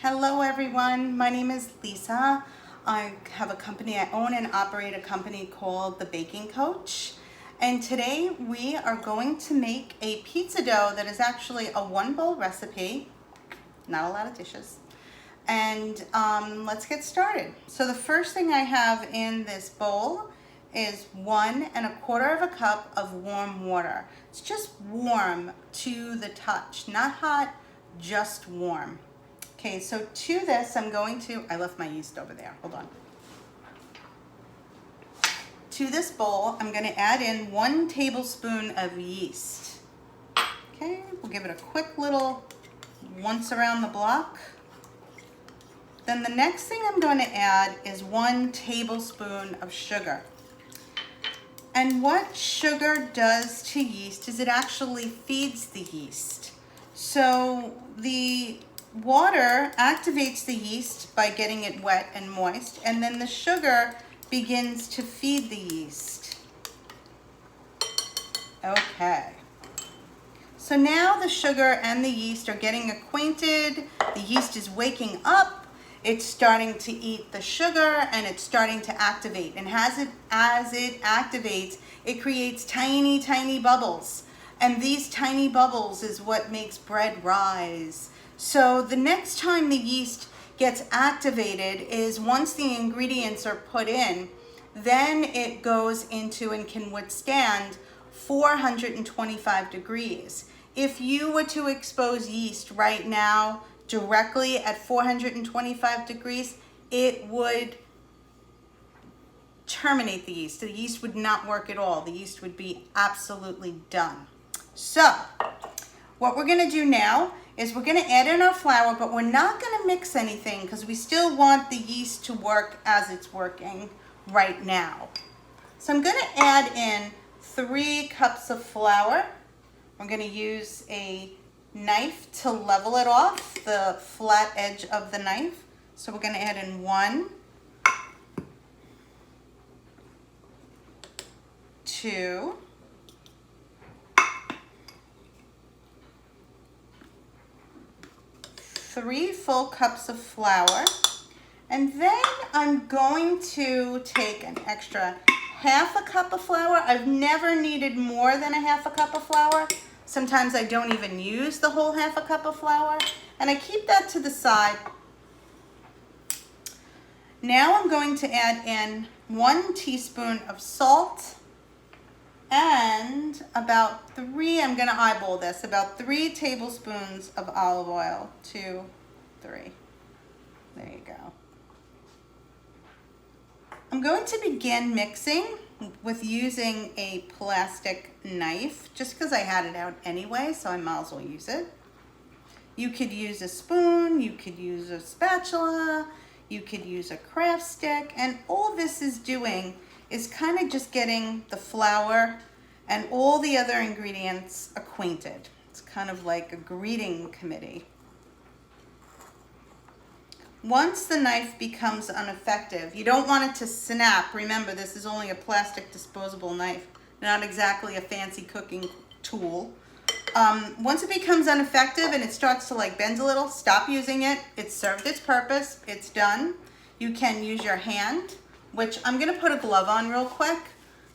Hello everyone, my name is Lisa. I have a company, I own and operate a company called The Baking Coach. And today we are going to make a pizza dough that is actually a one bowl recipe, not a lot of dishes. And let's get started. So the first thing I have in this bowl is 1 1/4 cup of warm water. It's just warm to the touch, not hot, just warm. Okay, so to this I'm going to, I left my yeast over there, hold on. To this bowl, I'm going to add in 1 tablespoon of yeast. Okay, we'll give it a quick little once around the block. Then the next thing I'm going to add is 1 tablespoon of sugar. And what sugar does to yeast is it actually feeds the yeast. So the water activates the yeast by getting it wet and moist, and then the sugar begins to feed the yeast. Okay. So now the sugar and the yeast are getting acquainted. The yeast is waking up. It's starting to eat the sugar and it's starting to activate. And as it activates, it creates tiny, tiny bubbles. And these tiny bubbles is what makes bread rise. So the next time the yeast gets activated is once the ingredients are put in, then it goes into and can withstand 425 degrees. If you were to expose yeast right now directly at 425 degrees, it would terminate the yeast. The yeast would not work at all. The yeast would be absolutely done. So what we're going to do now is we're going to add in our flour, but we're not going to mix anything because we still want the yeast to work as it's working right now. So I'm going to add in 3 cups of flour. I'm going to use a knife to level it off, the flat edge of the knife. So we're going to add in 1, 2, 3 full cups of flour, and then I'm going to take an extra 1/2 cup of flour. I've never needed more than a 1/2 cup of flour. Sometimes I don't even use the whole 1/2 cup of flour, and I keep that to the side. Now I'm going to add in 1 teaspoon of salt and about 3, I'm going to eyeball this, about 3 tablespoons of olive oil. 2, 3. There you go. I'm going to begin mixing with using a plastic knife, just because I had it out anyway, so I might as well use it. You could use a spoon, you could use a spatula, you could use a craft stick, and all this is doing is kind of just getting the flour and all the other ingredients acquainted. It's kind of like a greeting committee. Once the knife becomes ineffective, you don't want it to snap. Remember, this is only a plastic disposable knife, not exactly a fancy cooking tool. Once it becomes ineffective and it starts to like bend a little, stop using it. It's served its purpose. It's done. You can use your hand, which I'm going to put a glove on real quick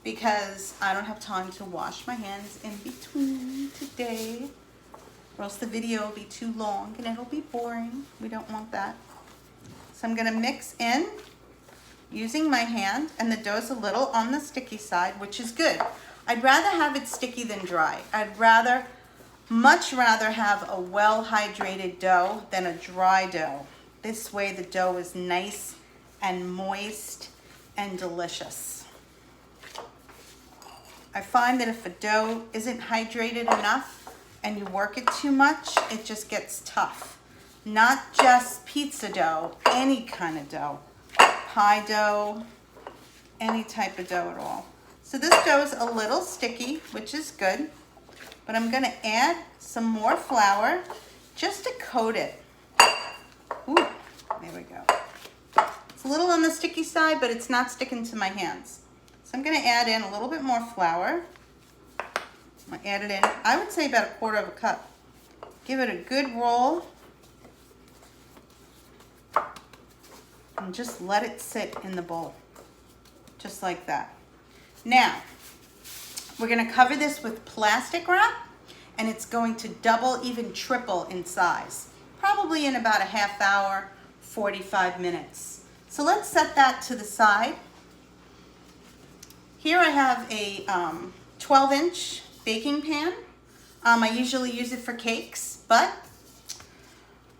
because I don't have time to wash my hands in between today, or else the video will be too long and it'll be boring. We don't want that. So I'm going to mix in using my hand, and the dough's a little on the sticky side, which is good. I'd rather have it sticky than dry. I'd much rather have a well-hydrated dough than a dry dough. This way the dough is nice and moist and delicious. I find that if a dough isn't hydrated enough and you work it too much, it just gets tough. Not just pizza dough, any kind of dough. Pie dough, any type of dough at all. So this dough is a little sticky, which is good, but I'm going to add some more flour just to coat it. Ooh, there we go. It's a little on the sticky side, but it's not sticking to my hands. So I'm going to add in a little bit more flour. I'm going to add it in, I would say about 1/4 cup. Give it a good roll. and just let it sit in the bowl, just like that. Now, we're gonna cover this with plastic wrap, and it's going to double, even triple in size, probably in about a half hour, 45 minutes. So let's set that to the side. Here I have a 12-inch baking pan. I usually use it for cakes, but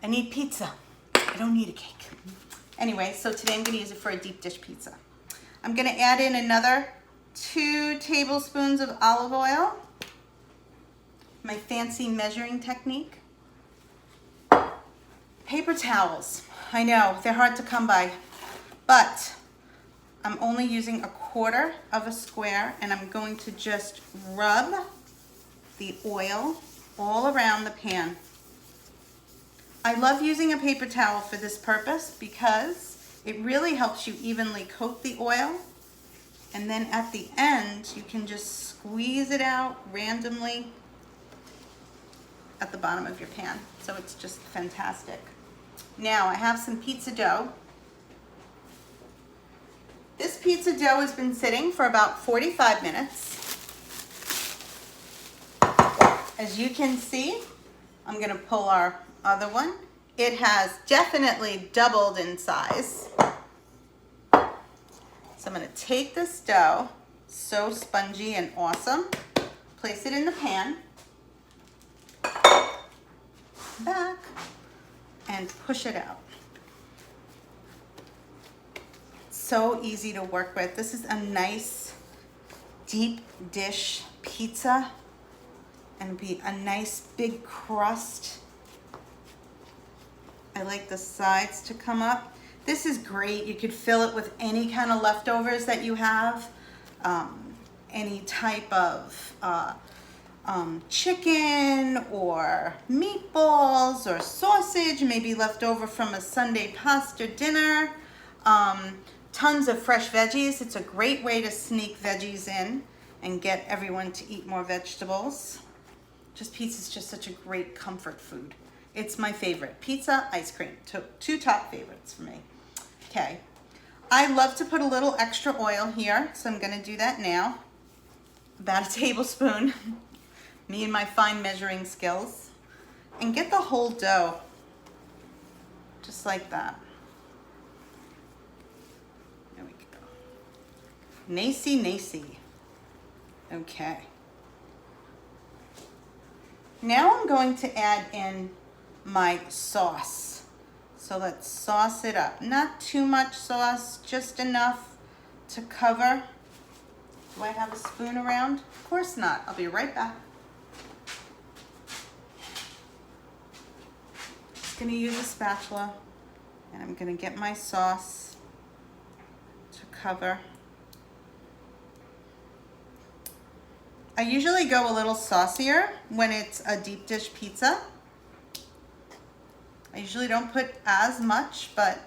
I need pizza. I don't need a cake. Anyway, so today I'm gonna use it for a deep dish pizza. I'm gonna add in another 2 tablespoons of olive oil, my fancy measuring technique. Paper towels. I know, they're hard to come by, but I'm only using 1/4 of a square, and I'm going to just rub the oil all around the pan. I love using a paper towel for this purpose because it really helps you evenly coat the oil, and then at the end you can just squeeze it out randomly at the bottom of your pan. So it's just fantastic. Now I have some pizza dough. This pizza dough has been sitting for about 45 minutes. As you can see, I'm gonna pull our other one. It has definitely doubled in size. So I'm gonna take this dough, so spongy and awesome, place it in the pan, back, and push it out. So easy to work with. This is a nice deep dish pizza, and be a nice big crust. I like the sides to come up. This is great. You could fill it with any kind of leftovers that you have, any type of chicken or meatballs or sausage, maybe left over from a Sunday pasta dinner. Tons of fresh veggies. It's a great way to sneak veggies in and get everyone to eat more vegetables. Pizza's just such a great comfort food. It's my favorite. Pizza, ice cream, 2 top favorites for me. Okay, I love to put a little extra oil here, so I'm gonna do that now. About a tablespoon, me and my fine measuring skills. And get the whole dough, just like that. There we go. Nacy. Okay. Now I'm going to add in my sauce. So let's sauce it up. Not too much sauce, just enough to cover. Do I have a spoon around? Of course not. I'll be right back. Just gonna use a spatula, and I'm gonna get my sauce to cover. I usually go a little saucier when it's a deep dish pizza. I usually don't put as much, but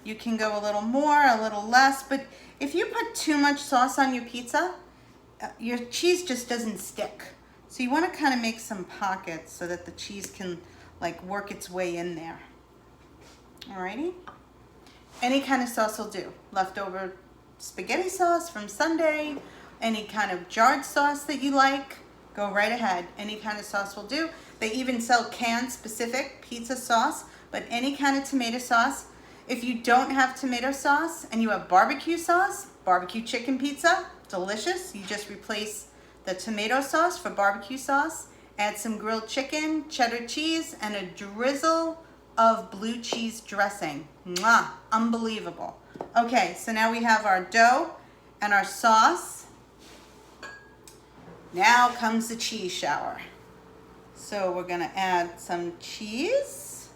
you can go a little more, a little less. But if you put too much sauce on your pizza, your cheese just doesn't stick. So you want to kind of make some pockets so that the cheese can like work its way in there. Alrighty? Any kind of sauce will do. Leftover spaghetti sauce from Sunday, any kind of jarred sauce that you like, go right ahead. Any kind of sauce will do. They even sell canned specific pizza sauce, but any kind of tomato sauce. If you don't have tomato sauce and you have barbecue sauce, barbecue chicken pizza, delicious. You just replace the tomato sauce for barbecue sauce, add some grilled chicken, cheddar cheese, and a drizzle of blue cheese dressing. Mwah, unbelievable. Okay, so now we have our dough and our sauce. Now comes the cheese shower. So we're gonna add some cheese.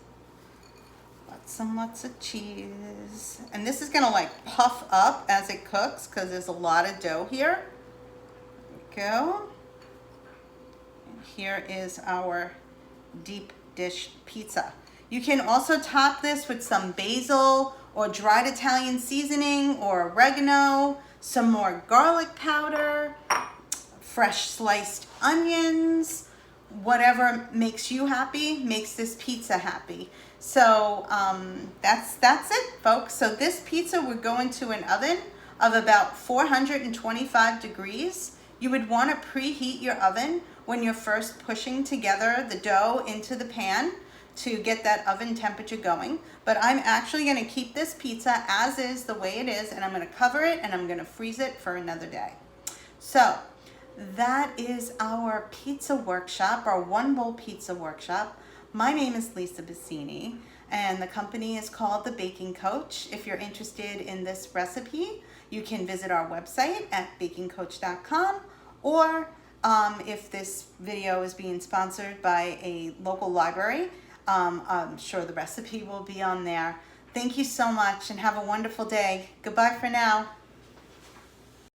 Lots of cheese. And this is gonna like puff up as it cooks because there's a lot of dough here. There we go. And here is our deep dish pizza. You can also top this with some basil or dried Italian seasoning or oregano, some more garlic powder, fresh sliced onions, whatever makes you happy makes this pizza happy. So that's it, folks. So this pizza would go into an oven of about 425 degrees. You would want to preheat your oven when you're first pushing together the dough into the pan to get that oven temperature going. But I'm actually going to keep this pizza as is, the way it is, and I'm going to cover it and I'm going to freeze it for another day. So that is our pizza workshop, our one bowl pizza workshop. My name is Lisa Bassini and the company is called The Baking Coach. If you're interested in this recipe, you can visit our website at bakingcoach.com, or if this video is being sponsored by a local library, I'm sure the recipe will be on there. Thank you so much and have a wonderful day. Goodbye for now.